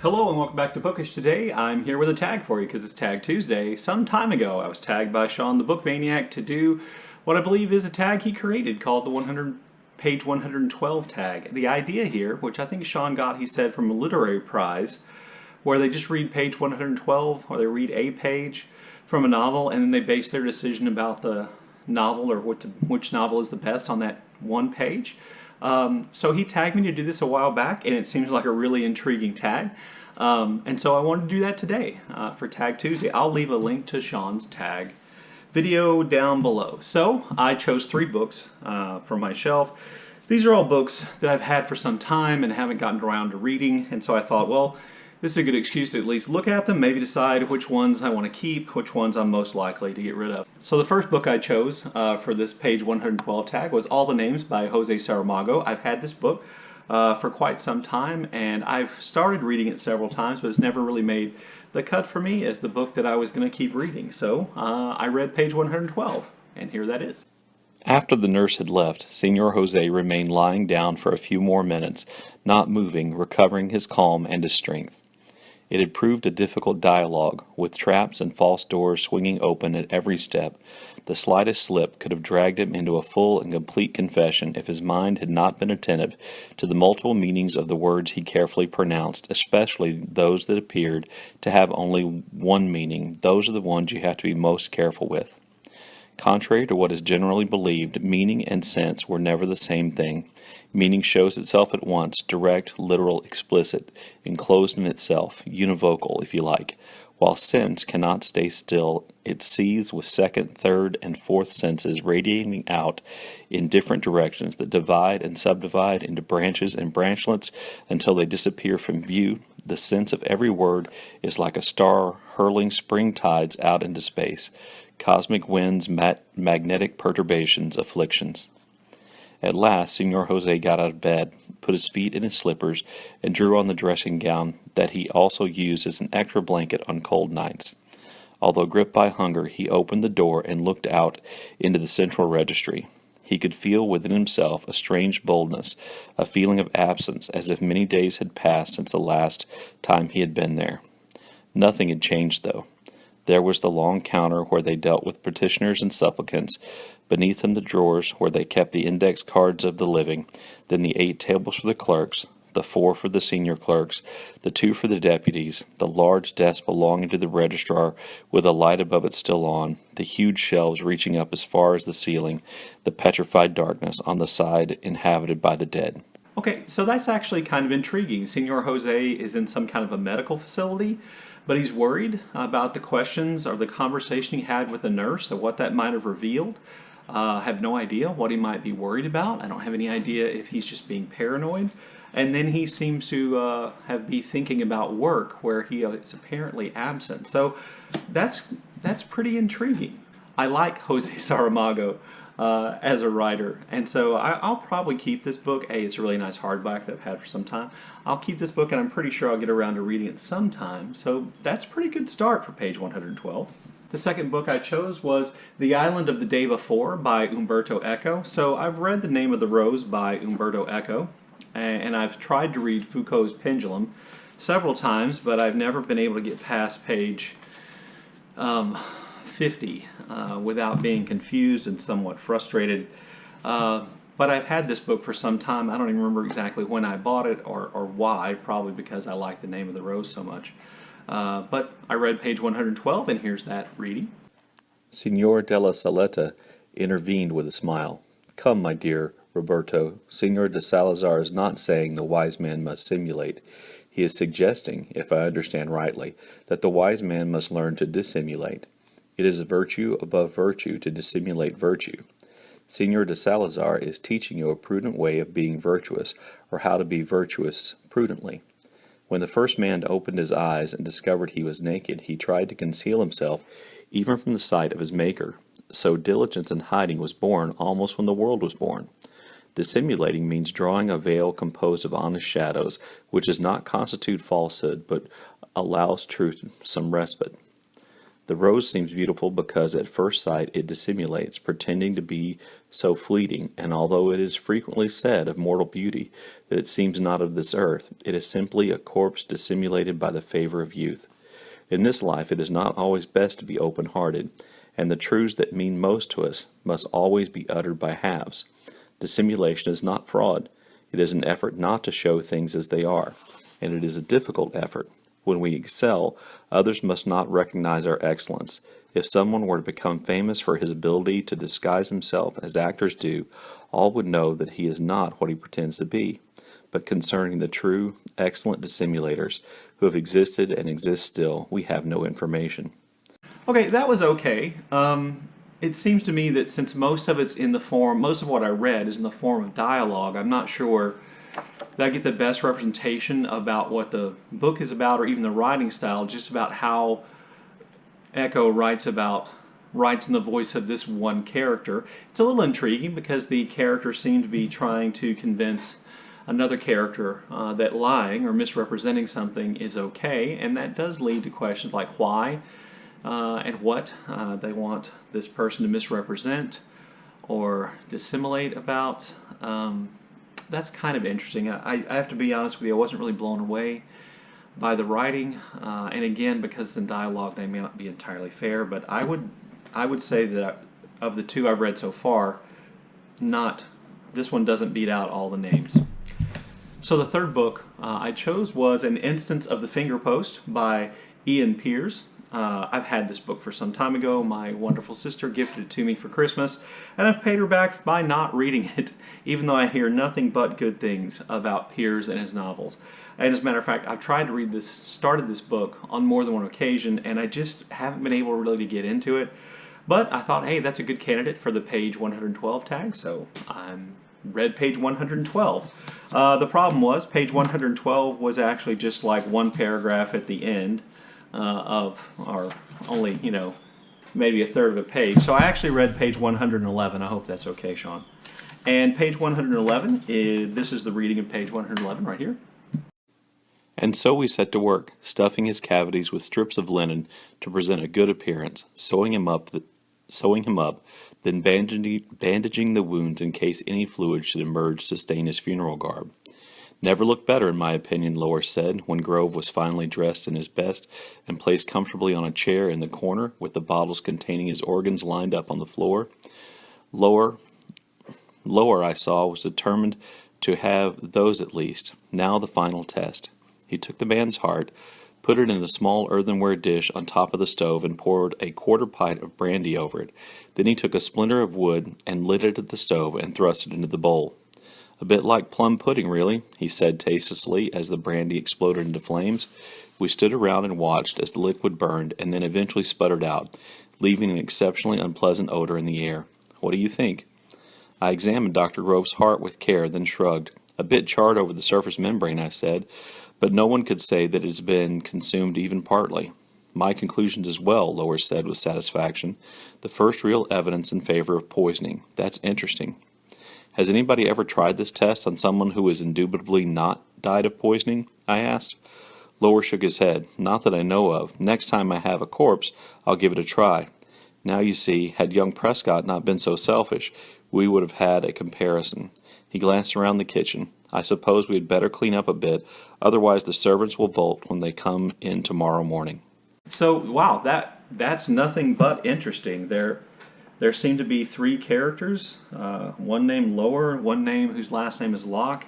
Hello and welcome back to Bookish. Today I'm here with a tag for you because it's Tag Tuesday. Some time ago I was tagged by Shawn the Book Maniac to do what I believe is a tag he created called the page 112 tag. The idea here, which I think Shawn got, he said, from a literary prize, where they just read page 112 or they read a page from a novel and then they base their decision about the novel or which novel is the best on that one page. So he tagged me to do this a while back, and it seems like a really intriguing tag. And so I wanted to do that today for Tag Tuesday. I'll leave a link to Shawn's tag video down below. So I chose 3 books from my shelf. These are all books that I've had for some time and haven't gotten around to reading, and so I thought, well, this is a good excuse to at least look at them, maybe decide which ones I want to keep, which ones I'm most likely to get rid of. So the first book I chose for this page 112 tag was All the Names by Jose Saramago. I've had this book for quite some time, and I've started reading it several times, but it's never really made the cut for me as the book that I was going to keep reading. So I read page 112, and here that is. After the nurse had left, Senor Jose remained lying down for a few more minutes, not moving, recovering his calm and his strength. It had proved a difficult dialogue, with traps and false doors swinging open at every step. The slightest slip could have dragged him into a full and complete confession if his mind had not been attentive to the multiple meanings of the words he carefully pronounced, especially those that appeared to have only one meaning. Those are the ones you have to be most careful with. Contrary to what is generally believed, meaning and sense were never the same thing. Meaning shows itself at once, direct, literal, explicit, enclosed in itself, univocal, if you like, while sense cannot stay still. It seethes with second, third, and fourth senses radiating out in different directions that divide and subdivide into branches and branchlets until they disappear from view. The sense of every word is like a star hurling spring tides out into space. Cosmic winds, magnetic perturbations, afflictions. At last, Senor Jose got out of bed, put his feet in his slippers, and drew on the dressing gown that he also used as an extra blanket on cold nights. Although gripped by hunger, he opened the door and looked out into the central registry. He could feel within himself a strange boldness, a feeling of absence, as if many days had passed since the last time he had been there. Nothing had changed, though. There was the long counter where they dealt with petitioners and supplicants, beneath him the drawers where they kept the index cards of the living, then the 8 tables for the clerks, the 4 for the senior clerks, the 2 for the deputies, the large desk belonging to the registrar with a light above it still on, the huge shelves reaching up as far as the ceiling, the petrified darkness on the side inhabited by the dead. Okay, so that's actually kind of intriguing. Senor Jose is in some kind of a medical facility, but he's worried about the questions or the conversation he had with the nurse and what that might have revealed. I have no idea what he might be worried about. I don't have any idea if he's just being paranoid. And then he seems to be thinking about work where he is apparently absent. So that's pretty intriguing. I like Jose Saramago as a writer, and so I'll probably keep this book. It's a really nice hardback that I've had for some time. I'll keep this book, and I'm pretty sure I'll get around to reading it sometime. So that's a pretty good start for page 112. The second book I chose was The Island of the Day Before by Umberto Eco. So I've read The Name of the Rose by Umberto Eco, and I've tried to read Foucault's Pendulum several times, but I've never been able to get past page 50 without being confused and somewhat frustrated. But I've had this book for some time. I don't even remember exactly when I bought it or why, probably because I like The Name of the Rose so much. But I read page 112, and here's that reading. Senor della Saletta intervened with a smile. Come, my dear Roberto, Senor de Salazar is not saying the wise man must simulate. He is suggesting, if I understand rightly, that the wise man must learn to dissimulate. It is a virtue above virtue to dissimulate virtue. Senor de Salazar is teaching you a prudent way of being virtuous, or how to be virtuous prudently. When the first man opened his eyes and discovered he was naked, he tried to conceal himself even from the sight of his Maker. So diligence in hiding was born almost when the world was born. Dissimulating means drawing a veil composed of honest shadows, which does not constitute falsehood, but allows truth some respite. The rose seems beautiful because at first sight it dissimulates, pretending to be so fleeting, and although it is frequently said of mortal beauty that it seems not of this earth, it is simply a corpse dissimulated by the favor of youth. In this life it is not always best to be open-hearted, and the truths that mean most to us must always be uttered by halves. Dissimulation is not fraud. It is an effort not to show things as they are, and it is a difficult effort. When we excel, others must not recognize our excellence. If someone were to become famous for his ability to disguise himself as actors do, all would know that he is not what he pretends to be. But concerning the true, excellent dissimulators who have existed and exist still, we have no information. Okay, that was okay. It seems to me that since most of it's in the form, most of what I read is in the form of dialogue, I'm not sure that I get the best representation about what the book is about, or even the writing style, just about how Echo writes in the voice of this one character. It's a little intriguing because the character seemed to be trying to convince another character that lying or misrepresenting something is okay, and that does lead to questions like why and what they want this person to misrepresent or dissimulate about. That's kind of interesting. I have to be honest with you, I wasn't really blown away by the writing, and again, because it's in dialogue, they may not be entirely fair, but I would say that of the two I've read so far, this one doesn't beat out all the names. So the third book I chose was An Instance of the Finger Post by Ian Pearce. I've had this book for some time ago. My wonderful sister gifted it to me for Christmas, and I've paid her back by not reading it, even though I hear nothing but good things about Pearce and his novels. And as a matter of fact, I've tried to started this book on more than one occasion, and I just haven't been able really to get into it. But I thought, hey, that's a good candidate for the page 112 tag, so I read page 112. The problem was, page 112 was actually just like one paragraph at the end or only, maybe a third of a page. So I actually read page 111. I hope that's okay, Shawn. And page 111, this is the reading of page 111 right here. And so we set to work, stuffing his cavities with strips of linen to present a good appearance, sewing him up, then bandaging the wounds in case any fluid should emerge to stain his funeral garb. Never looked better, in my opinion, Lower said, when Grove was finally dressed in his best and placed comfortably on a chair in the corner with the bottles containing his organs lined up on the floor. Lower, I saw, was determined to have those at least. Now the final test. He took the man's heart, put it in a small earthenware dish on top of the stove, and poured a quarter pint of brandy over it. Then he took a splinter of wood and lit it at the stove and thrust it into the bowl. "A bit like plum pudding, really," he said tastelessly as the brandy exploded into flames. We stood around and watched as the liquid burned and then eventually sputtered out, leaving an exceptionally unpleasant odor in the air. "What do you think?" I examined Dr. Grove's heart with care, then shrugged. "A bit charred over the surface membrane," I said, "but no one could say that it has been consumed even partly." "My conclusions as well," Lower said with satisfaction. "The first real evidence in favor of poisoning. That's interesting." "Has anybody ever tried this test on someone who has indubitably not died of poisoning?" I asked. Lower shook his head. "Not that I know of. Next time I have a corpse, I'll give it a try." Now you see, had young Prescott not been so selfish, we would have had a comparison. He glanced around the kitchen. "I suppose we had better clean up a bit, otherwise the servants will bolt when they come in tomorrow morning." So, wow, that's nothing but interesting. There seem to be three characters, one named Lower, one name whose last name is Locke,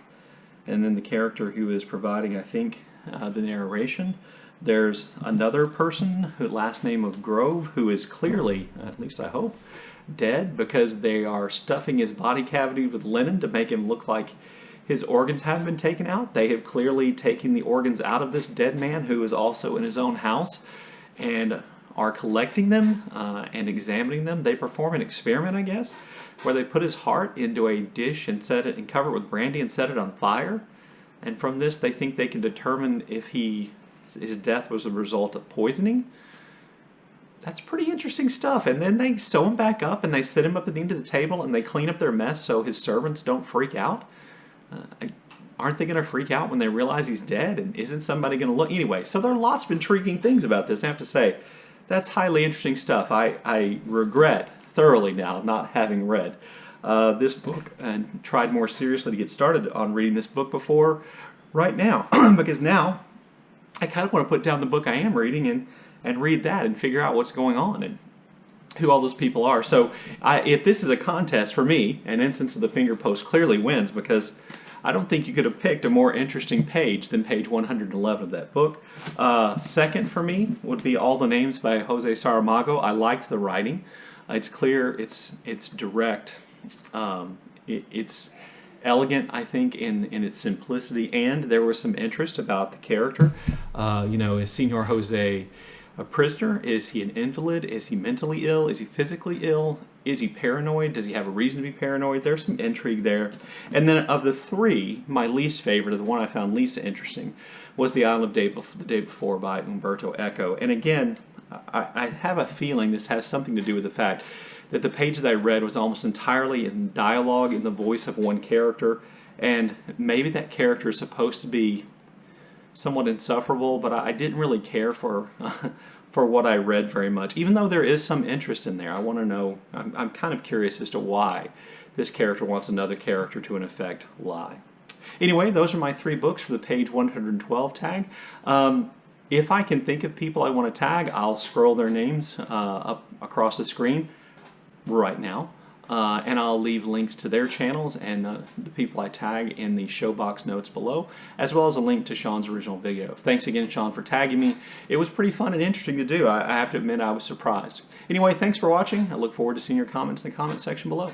and then the character who is providing, I think, the narration. There's another person, whose last name of Grove, who is clearly, at least I hope, dead, because they are stuffing his body cavity with linen to make him look like his organs haven't been taken out. They have clearly taken the organs out of this dead man, who is also in his own house, and are collecting them and examining them. They perform an experiment, I guess, where they put his heart into a dish and set it and cover it with brandy and set it on fire. And from this, they think they can determine if his death was a result of poisoning. That's pretty interesting stuff. And then they sew him back up and they sit him up at the end of the table and they clean up their mess so his servants don't freak out. Aren't they going to freak out when they realize he's dead? And isn't somebody going to look? Anyway, so there are lots of intriguing things about this, I have to say. That's highly interesting stuff. I regret thoroughly now not having read this book and tried more seriously to get started on reading this book before right now, because now I kind of want to put down the book I am reading and read that and figure out what's going on and who all those people are. So if this is a contest for me, an Instance of the Finger Post clearly wins, because I don't think you could have picked a more interesting page than page 111 of that book. Second for me would be All the Names by Jose Saramago. I liked the writing. It's clear, it's direct, it's elegant, I think, in its simplicity, and there was some interest about the character. Is Senor Jose a prisoner? Is he an invalid? Is he mentally ill? Is he physically ill? Is he paranoid? Does he have a reason to be paranoid? There's some intrigue there. And then of the three, my least favorite, or the one I found least interesting, was The Isle of the Day Before by Umberto Eco. And again, I have a feeling this has something to do with the fact that the page that I read was almost entirely in dialogue in the voice of one character, and maybe that character is supposed to be somewhat insufferable, but I didn't really care for for what I read very much, even though there is some interest in there. I want to know, I'm kind of curious as to why this character wants another character to, in effect, lie. Anyway, those are my three books for the page 112 tag. If I can think of people I want to tag, I'll scroll their names up across the screen right now. And I'll leave links to their channels and the people I tag in the show box notes below, as well as a link to Shawn's original video. Thanks again, Shawn, for tagging me. It was pretty fun and interesting to do. I have to admit I was surprised. Anyway, thanks for watching. I look forward to seeing your comments in the comment section below.